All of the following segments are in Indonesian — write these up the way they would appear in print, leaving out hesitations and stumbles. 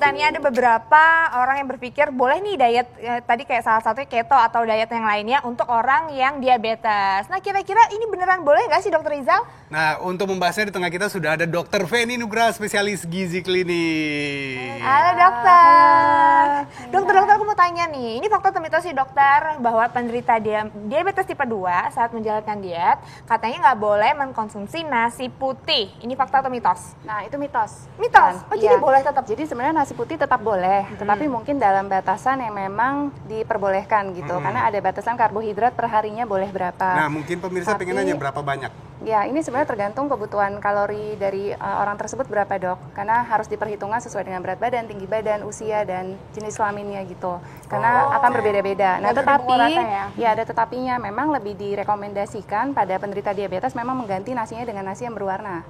kita nih ada beberapa orang yang berpikir boleh nih diet tadi kayak salah satunya keto atau diet yang lainnya untuk orang yang diabetes. Nah kira-kira ini beneran boleh nggak sih Dokter Rizal? Nah untuk membahasnya di tengah kita sudah ada Dokter Feni Nugraha, spesialis gizi klinik. Halo dokter. Dokter aku mau tanya nih, ini fakta atau mitos sih dokter bahwa penderita diabetes tipe 2 saat menjalankan diet katanya nggak boleh mengkonsumsi nasi putih. Ini fakta atau mitos? Nah, itu mitos. Mitos? Oh, jadi boleh tetap? Jadi sebenarnya nasi putih tetap boleh, tetapi mungkin dalam batasan yang memang diperbolehkan gitu. Karena ada batasan karbohidrat per harinya boleh berapa. Nah, mungkin pemirsa pengen nanya berapa banyak? Ya, ini sebenarnya tergantung kebutuhan kalori dari orang tersebut berapa, Dok. Karena harus diperhitungkan sesuai dengan berat badan, tinggi badan, usia, dan jenis kelaminnya gitu. Karena akan berbeda-beda. Nah, tetapi ya ada tetapinya, memang lebih direkomendasikan pada penderita diabetes memang mengganti nasinya dengan nasi yang berwarna.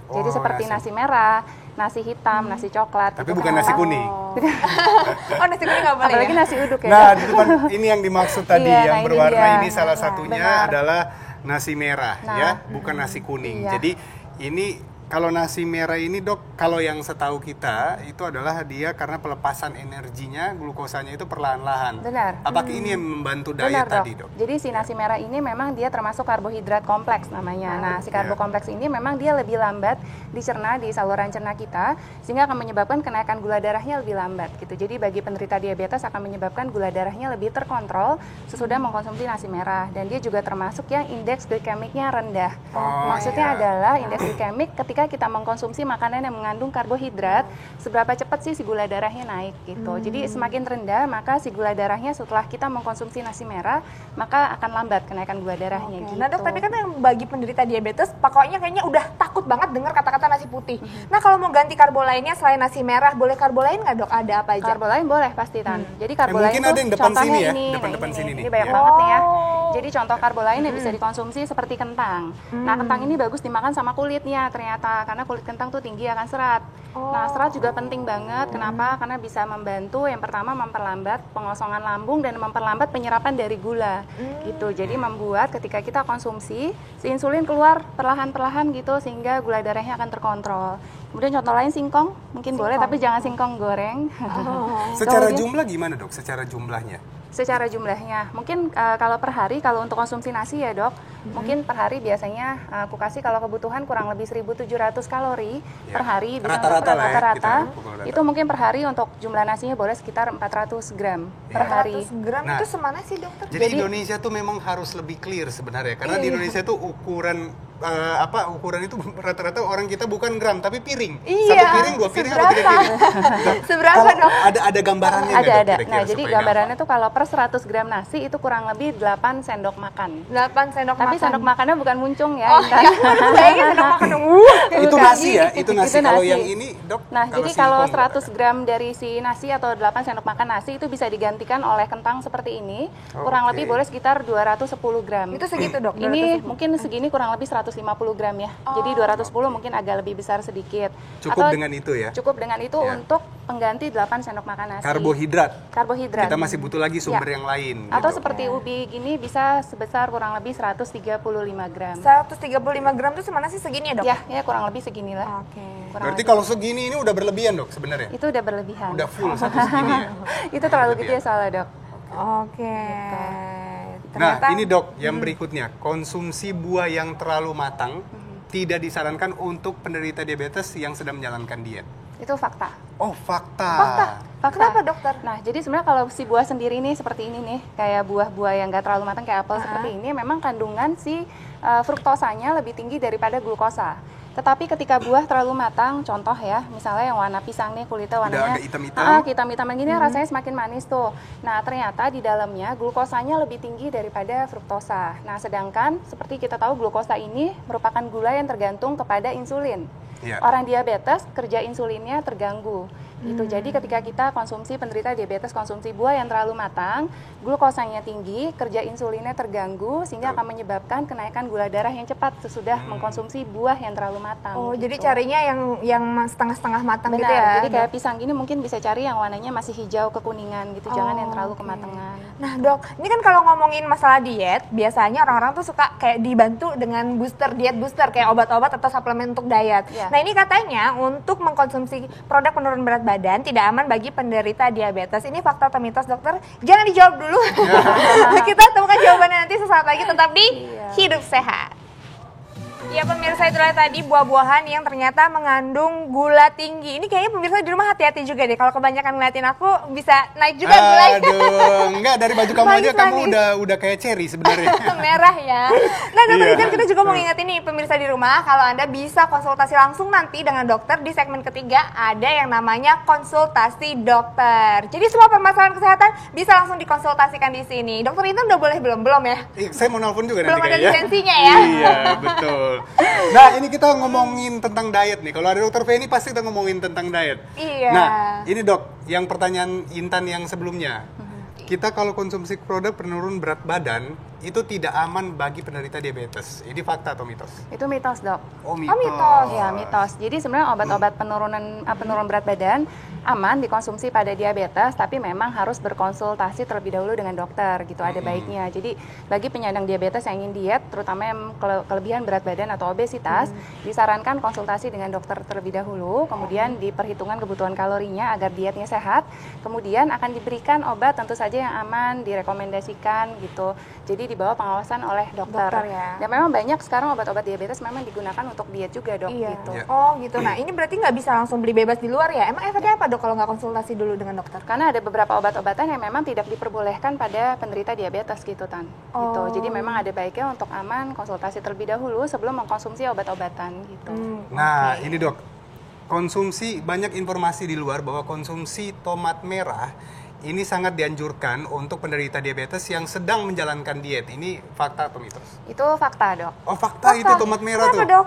Jadi seperti nasi merah, nasi hitam, nasi coklat. Tapi gitu. bukan nasi kuning. Oh, nasi kuning nggak boleh. Apalagi ya? nasi uduk ya. Nah, di depan ini yang dimaksud tadi Iya, yang nah, berwarna ini ini dia. salah satunya Benar. adalah nasi merah ya, bukan nasi kuning. Iya. Jadi ini kalau nasi merah ini dok, kalau yang setahu kita itu adalah dia karena pelepasan energinya, glukosanya itu perlahan-lahan. Benar. Apakah ini yang membantu diet Benar, tadi dok? Jadi si nasi merah ini memang dia termasuk karbohidrat kompleks namanya. Nah, si karbo kompleks ini memang dia lebih lambat dicerna di saluran cerna kita, sehingga akan menyebabkan kenaikan gula darahnya lebih lambat gitu. Jadi bagi penderita diabetes akan menyebabkan gula darahnya lebih terkontrol sesudah mengkonsumsi nasi merah. Dan dia juga termasuk yang indeks glikemiknya rendah. Maksudnya adalah indeks glikemik ketika kita mengkonsumsi makanan yang mengandung karbohidrat, seberapa cepat sih si gula darahnya naik gitu. Jadi semakin rendah, maka si gula darahnya setelah kita mengkonsumsi nasi merah, maka akan lambat kenaikan gula darahnya gitu. Nah dok, tapi kan yang bagi penderita diabetes, pokoknya kayaknya udah takut banget dengar kata-kata nasi putih. Nah kalau mau ganti karbo lainnya selain nasi merah, boleh karbo lain nggak dok? Ada apa aja? Karbo lain boleh pasti Tan. Jadi karbo lain mungkin tuh ada yang depan contohnya sini ya, ini, depan sini nih. Ini banyak Ya. banget nih ya. Jadi contoh karbo lain yang bisa dikonsumsi seperti kentang. Nah kentang ini bagus dimakan sama kulitnya ternyata, karena kulit kentang tuh tinggi akan serat. Nah serat juga penting banget. Kenapa? Karena bisa membantu yang pertama memperlambat pengosongan lambung dan memperlambat penyerapan dari gula gitu. Jadi membuat ketika kita konsumsi si insulin keluar perlahan-perlahan gitu sehingga gula darahnya akan terkontrol. Kemudian contoh lain singkong, mungkin boleh tapi jangan singkong goreng. Secara jumlah gimana dok? Secara jumlahnya? Secara jumlahnya, mungkin kalau per hari, kalau untuk konsumsi nasi ya dok, mungkin per hari biasanya aku kasih kalau kebutuhan kurang lebih 1.700 kalori per hari. Rata-rata lah ya, rata-rata, kita pukul rata. itu mungkin per hari untuk jumlah nasinya boleh sekitar 400 gram per hari. 100 gram Nah, itu semana sih dokter? Jadi Indonesia tuh memang harus lebih clear sebenarnya, karena di Indonesia tuh ukuran ukuran itu rata-rata orang kita bukan gram tapi piring. Iya. 1 piring, 2 piring, atau 3 piring. Seberapa Kalau dok? ada gambarannya nggak, Dok, Ada. kira-kira, Nah, jadi supaya gambarannya tuh kalau per 100 gram nasi itu kurang lebih 8 sendok makan. 8 sendok Tapi makan. sendok makannya bukan muncung ya. Oh Intan. iya, bayangin sendok makan. itu Bukan. nasi ya, itu nasi. Itu Kalau nasi. yang ini, Dok, Nah, jadi kalau singkong, 100 gram dari si nasi atau 8 sendok makan nasi itu bisa digantikan oleh kentang seperti ini. Kurang Oke. lebih boleh sekitar 210 gram. Itu segitu dok? Ini mungkin segini kurang lebih 150 gram ya. Jadi 210 mungkin agak lebih besar sedikit. Cukup dengan itu ya? Cukup dengan itu Ya. untuk pengganti 8 sendok makan nasi. Karbohidrat. Karbohidrat. Kita masih butuh lagi sumber Ya. yang lain. Atau gitu. seperti ubi gini bisa sebesar kurang lebih 135 gram. 135 gram itu semana sih segini ya dok? Ya kurang lebih seginilah. Oke. Kurang Berarti lebih. kalau segini ini udah berlebihan dok sebenarnya? Itu udah berlebihan. Udah full satu segini ya? Itu terlalu gede soalnya dok. Oke. Nah ini dok, yang berikutnya, konsumsi buah yang terlalu matang tidak disarankan untuk penderita diabetes yang sedang menjalankan diet. Itu fakta. Oh fakta. Kenapa dokter? Nah, jadi sebenarnya kalau si buah sendiri nih seperti ini nih, kayak buah-buah yang gak terlalu matang kayak apel seperti ini, memang kandungan si fruktosanya lebih tinggi daripada glukosa. Tetapi ketika buah terlalu matang, contoh ya, misalnya yang warna pisang nih, kulitnya warnanya agak hitam-hitam. hitam-hitaman gini rasanya semakin manis tuh. Nah, ternyata di dalamnya glukosanya lebih tinggi daripada fruktosa. Nah, sedangkan seperti kita tahu glukosa ini merupakan gula yang tergantung kepada insulin. Iya. Orang diabetes kerja insulinnya terganggu. Gitu. Jadi ketika kita konsumsi penderita diabetes konsumsi buah yang terlalu matang, glukosanya tinggi, kerja insulinnya terganggu sehingga akan menyebabkan kenaikan gula darah yang cepat sesudah mengkonsumsi buah yang terlalu matang. Oh, gitu. jadi carinya yang setengah-setengah matang Benar, gitu ya? jadi kayak pisang gini mungkin bisa cari yang warnanya masih hijau kekuningan gitu, jangan yang terlalu kematangan. Nah dok, ini kan kalau ngomongin masalah diet, biasanya orang-orang tuh suka kayak dibantu dengan diet booster, kayak obat-obat atau suplemen untuk diet. Nah ini katanya untuk mengkonsumsi produk penurun berat badan tidak aman bagi penderita diabetes. Ini fakta atau mitos dokter? Jangan dijawab dulu. Kita temukan jawabannya nanti sesaat lagi, tetap di Hidup Sehat. Ya pemirsa, itulah tadi buah-buahan yang ternyata mengandung gula tinggi. Ini kayaknya pemirsa di rumah hati-hati juga deh. Kalau kebanyakan ngeliatin aku bisa naik juga gulanya. Aduh, enggak, dari baju kamu aja kamu udah kayak cherry sebenarnya. Merah ya. Nah dokter Ican, kita juga mau ngingetin nih pemirsa di rumah, kalau Anda bisa konsultasi langsung nanti dengan dokter di segmen ketiga, ada yang namanya konsultasi dokter. Jadi semua permasalahan kesehatan bisa langsung dikonsultasikan di sini. Dokter Intan udah boleh belum ya? Saya mau nelfon juga belum nanti ada lisensinya ya. Iya, betul. Nah, ini kita ngomongin tentang diet nih. Kalau ada dokter Feni pasti kita ngomongin tentang diet. Iya. Nah, ini dok, yang pertanyaan Intan yang sebelumnya. Kita kalau konsumsi produk penurun berat badan itu tidak aman bagi penderita diabetes. Ini fakta atau mitos? Itu mitos, dok. Oh, mitos. Iya, mitos. Jadi sebenarnya obat-obat penurun berat badan aman dikonsumsi pada diabetes, tapi memang harus berkonsultasi terlebih dahulu dengan dokter gitu, ada baiknya. Jadi bagi penyandang diabetes yang ingin diet, terutama yang kelebihan berat badan atau obesitas, disarankan konsultasi dengan dokter terlebih dahulu, kemudian diperhitungkan kebutuhan kalorinya agar dietnya sehat, kemudian akan diberikan obat tentu saja yang aman, direkomendasikan gitu. Jadi di bawah pengawasan oleh dokter. Ya. Dan memang banyak sekarang obat-obat diabetes memang digunakan untuk diet juga, dok. Iya. Gitu. Oh gitu. Nah ini berarti nggak bisa langsung beli bebas di luar ya? Emang efeknya apa dok kalau nggak konsultasi dulu dengan dokter? Karena ada beberapa obat-obatan yang memang tidak diperbolehkan pada penderita diabetes gitu, Tan. Gitu. Jadi memang ada baiknya untuk aman konsultasi terlebih dahulu sebelum mengkonsumsi obat-obatan gitu. Nah, ini dok, konsumsi, banyak informasi di luar bahwa konsumsi tomat merah ini sangat dianjurkan untuk penderita diabetes yang sedang menjalankan diet. Ini fakta atau mitos? Itu fakta, dok. Oh, fakta itu tomat merah. Kenapa, tuh. dok?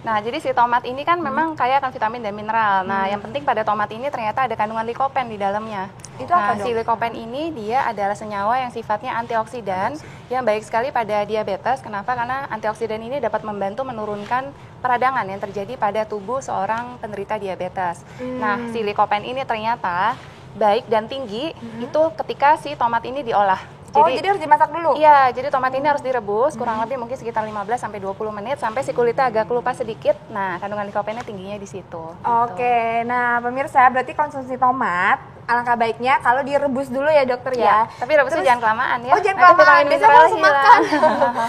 Nah, jadi si tomat ini kan memang kaya akan vitamin dan mineral. Nah, yang penting pada tomat ini ternyata ada kandungan likopen di dalamnya. Itu apa, Nah, dok? si likopen ini dia adalah senyawa yang sifatnya antioksidan yang baik sekali pada diabetes. Kenapa? Karena antioksidan ini dapat membantu menurunkan peradangan yang terjadi pada tubuh seorang penderita diabetes. Nah, si likopen ini ternyata baik dan tinggi itu ketika si tomat ini diolah. Jadi harus dimasak dulu? Iya, jadi tomat ini harus direbus kurang lebih mungkin sekitar 15-20 menit sampai si kulitnya agak kelupas sedikit. Nah, kandungan likopennya tingginya di situ. Oke, nah pemirsa berarti konsumsi tomat alangkah baiknya kalau direbus dulu ya dokter ya. Tapi rebusnya jangan kelamaan ya. Oh jangan kelamaan, biasanya langsung makan.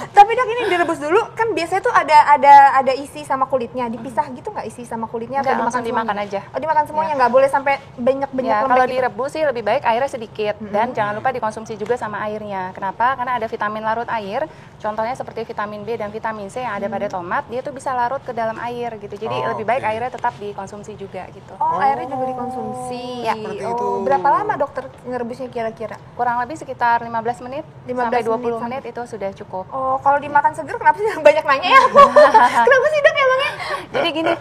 Tapi dok ini direbus dulu kan biasanya tuh ada isi sama kulitnya, dipisah gitu nggak isi sama kulitnya? Nggak, atau langsung dimakan aja. Oh dimakan semuanya, nggak boleh sampai banyak-banyak Ya, lembek kalau gitu? direbus sih lebih baik airnya sedikit dan jangan lupa dikonsumsi juga sama airnya. Kenapa? Karena ada vitamin larut air, contohnya seperti vitamin B dan vitamin C yang ada pada tomat, dia tuh bisa larut ke dalam air gitu. Jadi lebih baik airnya tetap dikonsumsi juga gitu. Oh airnya juga dikonsumsi. Ya, seperti itu. Berapa lama dokter ngerebusnya kira-kira? Kurang lebih sekitar 15 menit 15 sampai 20 menit menit itu sudah cukup. Oh kalau dimakan seger kenapa sih banyak nanya ya aku? Kenapa sih dok emangnya? Jadi gini,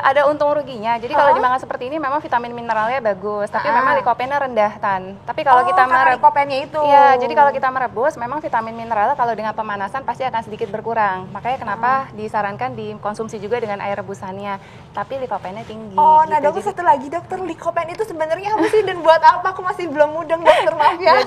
ada untung ruginya. Jadi kalau dimakan seperti ini memang vitamin mineralnya bagus, tapi memang likopennya rendah, Tan. Tapi kalau kita karena likopennya itu. Iya, jadi kalau kita merebus memang vitamin mineralnya kalau dengan pemanasan pasti akan sedikit berkurang. Makanya kenapa disarankan dikonsumsi juga dengan air rebusannya. Tapi likopennya tinggi. Oh, nah gitu. dokter satu lagi dokter, likopen itu sebenarnya apa sih dan buat apa? Aku masih belum mudeng dokter, maaf ya.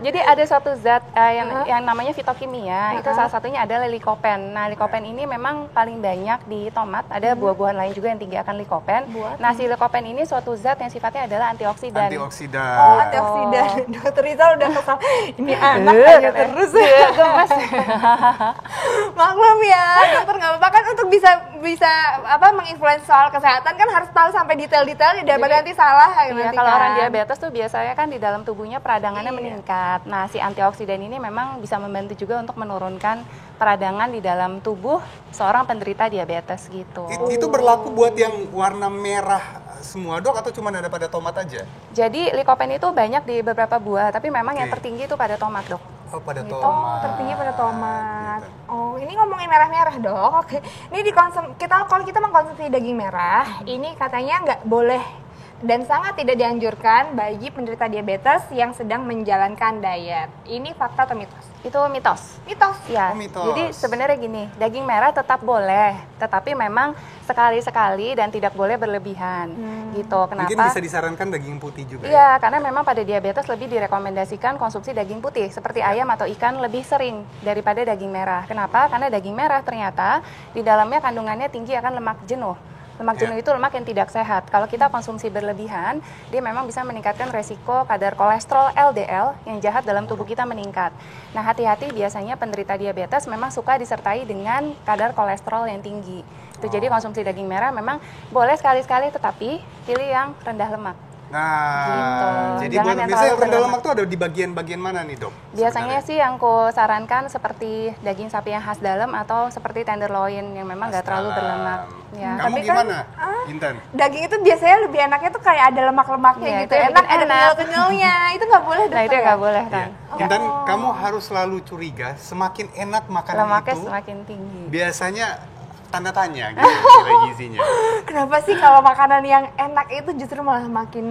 Jadi ada suatu zat yang namanya fitokimia, itu salah satunya adalah likopen. Nah, likopen ini memang paling banyak di tomat, ada buah-buahan lain juga yang tinggi akan likopen. Nah, si likopen ini suatu zat yang sifatnya adalah antioksidan. Antioksidan. Oh, antioksidan. Dokter Rizal udah kesal. Ini anak tanya terus. Gemes. Maklum ya, dokter nggak apa-apa kan untuk bisa menginfluence soal kesehatan kan harus tahu sampai detail-detailnya daripada nanti salah. Iya, kalau orang diabetes tuh biasanya kan di dalam tubuhnya peradangannya meningkat. Nah, si antioksidan ini memang bisa membantu juga untuk menurunkan peradangan di dalam tubuh seorang penderita diabetes gitu. Itu berlaku buat yang warna merah semua dok atau cuma ada pada tomat aja? Jadi likopen itu banyak di beberapa buah, tapi memang yang tertinggi itu pada tomat, dok. Oh, pada Oh, tomat. tertinggi pada tomat. Oh, ini ngomongin merah-merah dok. Oke, ini kalau kita mengkonsumsi daging merah, ini katanya nggak boleh dan sangat tidak dianjurkan bagi penderita diabetes yang sedang menjalankan diet. Ini fakta atau mitos? Itu mitos. Mitos. Ya, Oh, mitos. jadi sebenarnya gini, daging merah tetap boleh, tetapi memang sekali-sekali dan tidak boleh berlebihan, gitu. Kenapa? Mungkin bisa disarankan daging putih juga. Iya, karena memang pada diabetes lebih direkomendasikan konsumsi daging putih, seperti ayam atau ikan lebih sering daripada daging merah. Kenapa? Karena daging merah ternyata di dalamnya kandungannya tinggi akan lemak jenuh. Lemak jenuh itu lemak yang tidak sehat. Kalau kita konsumsi berlebihan, dia memang bisa meningkatkan resiko kadar kolesterol LDL yang jahat dalam tubuh kita meningkat. Nah, hati-hati, biasanya penderita diabetes memang suka disertai dengan kadar kolesterol yang tinggi. Itu jadi konsumsi daging merah memang boleh sekali-sekali, tetapi pilih yang rendah lemak. Nah, Gitu. jadi Jangan buat yang biasanya terlalu rendah berlemak. lemak tuh ada di bagian-bagian mana nih, Dok? Biasanya sebenarnya? sih yang ku sarankan seperti daging sapi yang khas dalam atau seperti tenderloin yang memang nggak terlalu berlemak. Ya. Kamu Tapi kan, gimana, Intan? Daging itu biasanya lebih enaknya tuh kayak ada lemak-lemaknya Iya, gitu. itu yang Enak, bikin ada enak. kenyal-kenyalnya. Itu nggak boleh, Nah, itu dokter, yang ya? nggak boleh Ya. kan. Intan, kamu harus selalu curiga semakin enak makanan Lemaknya itu, semakin tinggi. biasanya tanda tanya gitu nilai gizinya. Kenapa sih kalau makanan yang enak itu justru malah makin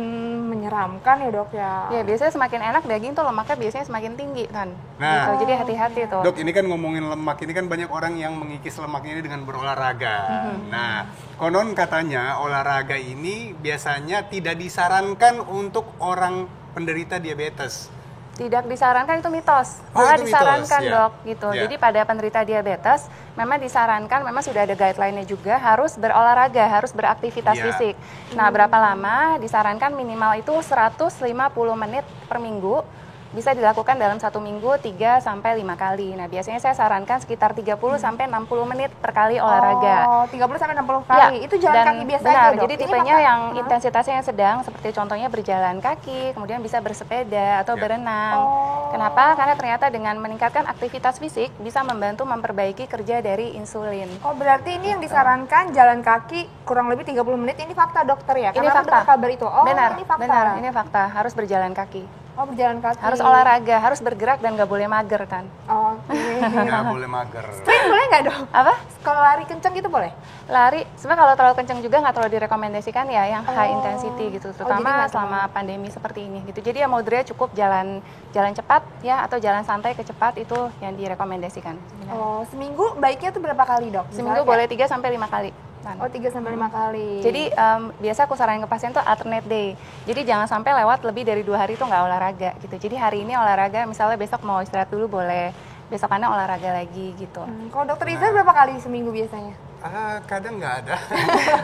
menyeramkan ya, Dok ya? Ya, biasanya semakin enak daging tuh lemaknya biasanya semakin tinggi kan. Nah. Gitu. Jadi hati-hati tuh. Dok, ini kan ngomongin lemak, ini kan banyak orang yang mengikis lemaknya ini dengan berolahraga. Nah, konon katanya olahraga ini biasanya tidak disarankan untuk orang penderita diabetes. Tidak disarankan, itu mitos. Oh, Malah itu mitos, disarankan, ya. Dok, gitu. Ya. Jadi pada penderita diabetes memang disarankan, memang sudah ada guideline-nya juga, harus berolahraga, harus beraktivitas Ya. fisik. Nah, berapa lama? Disarankan minimal itu 150 menit per minggu. Bisa dilakukan dalam 1 minggu 3-5 kali. Nah, biasanya saya sarankan sekitar 30-60 menit per kali olahraga. Oh, 30-60 kali. Itu jalan dan kaki biasa benar, aja, Dok? jadi Ini tipenya fakta? yang intensitasnya yang sedang, seperti contohnya berjalan kaki, kemudian bisa bersepeda atau Ya. berenang. Oh. Kenapa? Karena ternyata dengan meningkatkan aktivitas fisik bisa membantu memperbaiki kerja dari insulin. Oh, berarti ini yang disarankan jalan kaki kurang lebih 30 menit. Ini fakta, dokter ya? Ini Karena aku fakta. dengar kabar itu. Oh, benar, ini fakta. benar, ini fakta. Harus berjalan kaki, Oh, berjalan kaki. harus olahraga, harus bergerak dan nggak boleh mager kan? Oke. Nggak boleh mager. Sprint boleh nggak, Dok? Apa? Kalau lari kenceng gitu boleh? Lari, sebenarnya kalau terlalu kenceng juga nggak terlalu direkomendasikan ya, yang high Oh. intensity gitu, Oh, jadi terutama nggak selama pandemi seperti ini gitu. Jadi ya moderate, cukup jalan cepat ya, atau jalan santai ke cepat, itu yang direkomendasikan. sebenarnya. Oh, seminggu baiknya tuh berapa kali, Dok? Seminggu boleh 3-5 kali. Tan. Oh, 3-5 kali. Jadi biasa aku saranin ke pasien tuh alternate day. Jadi jangan sampai lewat lebih dari 2 hari tuh nggak olahraga gitu. Jadi hari ini olahraga, misalnya besok mau istirahat dulu boleh, besokannya olahraga lagi gitu. Kalau dokter Iza berapa kali seminggu biasanya? Kadang nggak ada.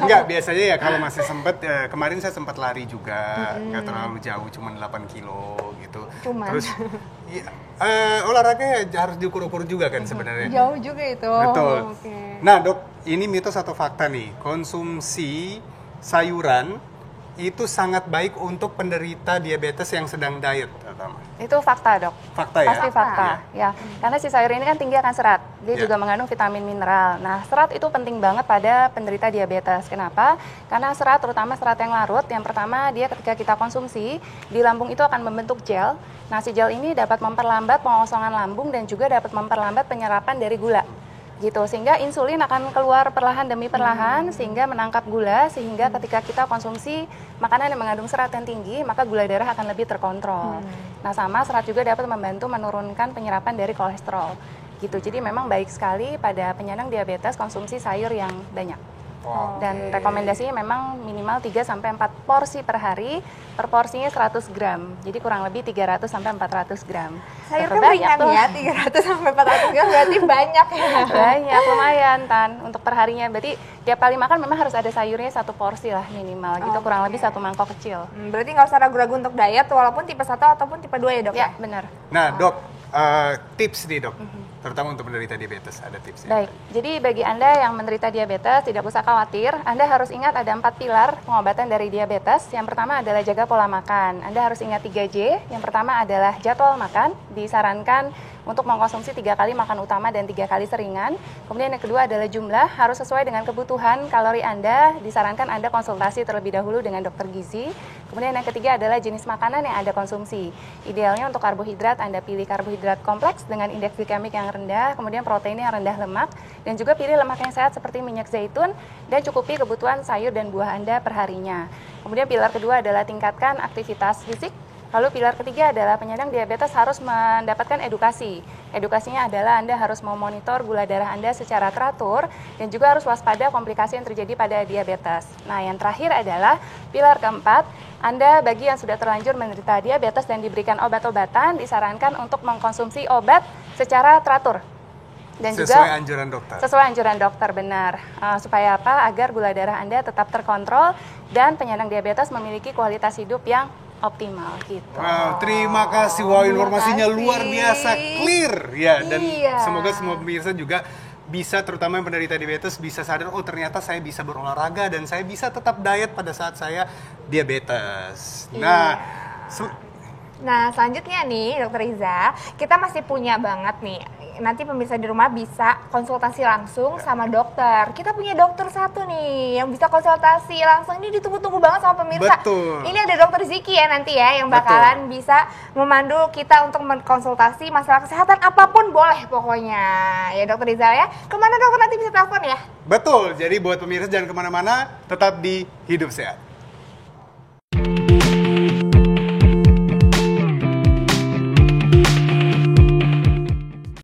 Nggak, biasanya ya kalau masih sempet, kemarin saya sempat lari juga, nggak terlalu jauh, cuma 8 kilo gitu. Cuman. Terus ya, olahraga ya harus diukur-ukur juga kan sebenarnya. Jauh juga itu. Betul. Oke. Nah, Dok, ini mitos atau fakta nih? Konsumsi sayuran itu sangat baik untuk penderita diabetes yang sedang diet, terutama. Itu fakta, Dok. Fakta ya? Pasti fakta, ya. Karena si sayur ini kan tinggi akan serat. Dia Ya. juga mengandung vitamin mineral. Nah, serat itu penting banget pada penderita diabetes. Kenapa? Karena serat, terutama serat yang larut, yang pertama dia ketika kita konsumsi, di lambung itu akan membentuk gel. Nah, si gel ini dapat memperlambat pengosongan lambung dan juga dapat memperlambat penyerapan dari gula. Gitu, sehingga insulin akan keluar perlahan demi perlahan sehingga menangkap gula, sehingga ketika kita konsumsi makanan yang mengandung serat yang tinggi, maka gula darah akan lebih terkontrol. Nah, sama serat juga dapat membantu menurunkan penyerapan dari kolesterol. Gitu. Jadi memang baik sekali pada penyandang diabetes konsumsi sayur yang banyak. Dan rekomendasinya memang minimal 3-4 porsi per hari, per porsinya 100 gram. Jadi kurang lebih 300-400 gram. Sayur Tetap kan banyak banyak tuh. ya, 300-400 gram berarti banyak ya. Banyak, lumayan Tan, untuk perharinya. Berarti tiap kali makan memang harus ada sayurnya 1 porsi lah minimal gitu, kurang lebih 1 mangkok kecil. Berarti nggak usah ragu-ragu untuk diet walaupun tipe 1 ataupun tipe 2 ya, Dok? Ya, benar. Nah, Dok, tips nih, Dok. Terutama untuk penderita diabetes, ada tipsnya. Baik, jadi bagi Anda yang menderita diabetes, tidak usah khawatir. Anda harus ingat ada 4 pilar pengobatan dari diabetes. Yang pertama adalah jaga pola makan. Anda harus ingat 3J. Yang pertama adalah jadwal makan. Disarankan untuk mengkonsumsi 3 kali makan utama dan 3 kali seringan. Kemudian yang kedua adalah jumlah, harus sesuai dengan kebutuhan kalori Anda. Disarankan Anda konsultasi terlebih dahulu dengan dokter gizi. Kemudian yang ketiga adalah jenis makanan yang Anda konsumsi. Idealnya untuk karbohidrat, Anda pilih karbohidrat kompleks dengan indeks glikemik yang rendah, kemudian protein yang rendah lemak, dan juga pilih lemak yang sehat seperti minyak zaitun, dan cukupi kebutuhan sayur dan buah Anda perharinya. Kemudian pilar kedua adalah tingkatkan aktivitas fisik. Lalu pilar ketiga adalah penyandang diabetes harus mendapatkan edukasi. Edukasinya adalah Anda harus memonitor gula darah Anda secara teratur dan juga harus waspada komplikasi yang terjadi pada diabetes. Nah, yang terakhir adalah pilar keempat, Anda bagi yang sudah terlanjur menderita diabetes dan diberikan obat-obatan, disarankan untuk mengkonsumsi obat secara teratur. Dan Sesuai juga anjuran dokter. sesuai anjuran dokter, benar. Supaya apa? Agar gula darah Anda tetap terkontrol dan penyandang diabetes memiliki kualitas hidup yang optimal gitu. Wow, terima kasih. Wow, informasinya kasih. luar biasa clear ya, dan Iya. semoga semua pemirsa juga bisa, terutama yang penderita diabetes, bisa sadar, oh ternyata saya bisa berolahraga dan saya bisa tetap diet pada saat saya diabetes. Nah, Nah, selanjutnya nih, Dokter Iza, kita masih punya banget nih. Nanti pemirsa di rumah bisa konsultasi langsung sama dokter. Kita punya dokter satu nih yang bisa konsultasi langsung. Ini ditunggu-tunggu banget sama pemirsa. Betul. Ini ada Dokter Ziki ya nanti ya yang bakalan bisa memandu kita untuk mengkonsultasi masalah kesehatan apapun boleh pokoknya. Ya Dokter Iza ya. Kemana dokter nanti bisa telepon ya? betul. Jadi buat pemirsa jangan kemana-mana, tetap di Hidup Sehat.